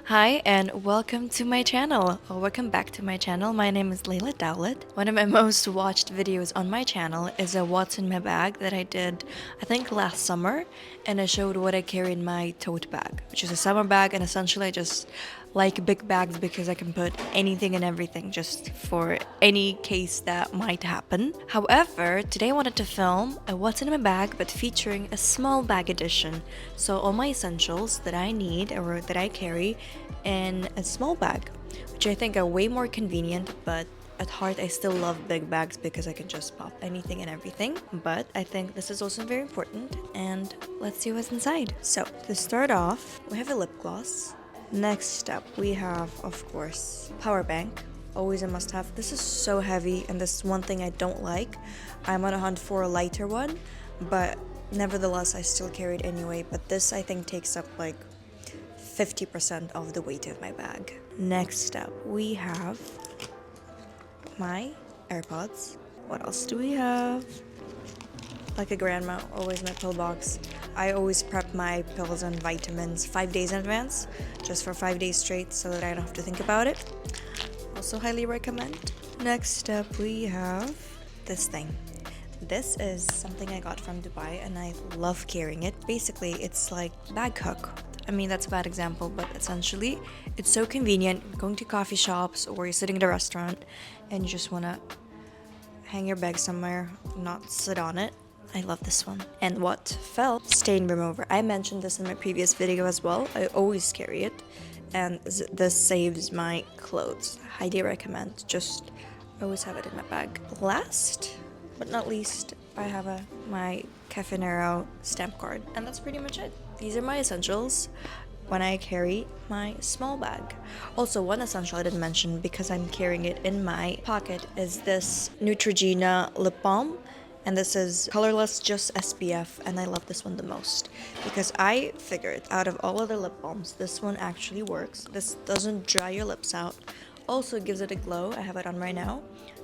Hi and welcome to my channel, or welcome back to my channel. My name is Layla Dowlett. One of my most watched videos on my channel is a what's in my bag that I did I think last summer, and I showed what I carry in my tote bag, which is a summer bag, and essentially I just like big bags because I can put anything and everything just for any case that might happen. However, today I wanted to film a what's in my bag but featuring a small bag edition. So all my essentials that I need or that I carry in a small bag, which I think are way more convenient, but at heart I still love big bags because I can just pop anything and everything. But I think this is also very important, and let's see what's inside. So to start off, we have a lip gloss. Next up, we have, of course, power bank. Always a must-have. This is so heavy, and this is one thing I don't like. I'm on a hunt for a lighter one, but nevertheless, I still carry it anyway. But this, I think, takes up like 50% of the weight of my bag. Next up, we have my AirPods. What else do we have? Like a grandma, always my pill box. I always prep my pills and vitamins 5 days in advance, just for 5 days straight so that I don't have to think about it. Also highly recommend. Next up we have this thing. This is something I got from Dubai and I love carrying it. Basically, it's like bag hook. I mean, that's a bad example, but essentially, it's so convenient going to coffee shops or you're sitting at a restaurant and you just want to hang your bag somewhere, not sit on it. I love this one. And what fell? Stain remover. I mentioned this in my previous video as well. I always carry it, and this saves my clothes. Highly recommend. Just always have it in my bag. Last but not least, I have my Cafinero stamp card, and that's pretty much it. These are my essentials when I carry my small bag. Also, one essential I didn't mention because I'm carrying it in my pocket is this Neutrogena lip balm. And this is colorless, just SPF, and I love this one the most because I figured out of all other lip balms, this one actually works. This doesn't dry your lips out. Also gives it a glow. I have it on right now.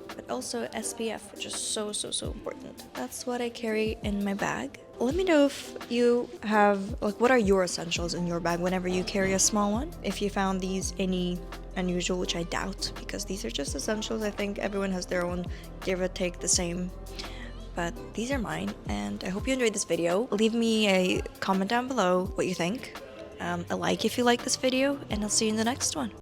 But also SPF, which is so important. That's what I carry in my bag. Let me know if you have, like, what are your essentials in your bag whenever you carry a small one? If you found these any unusual, which I doubt, because these are just essentials. I think everyone has their own, give or take the same. But these are mine, and I hope you enjoyed this video. Leave me a comment down below what you think. A like if you like this video, and I'll see you in the next one.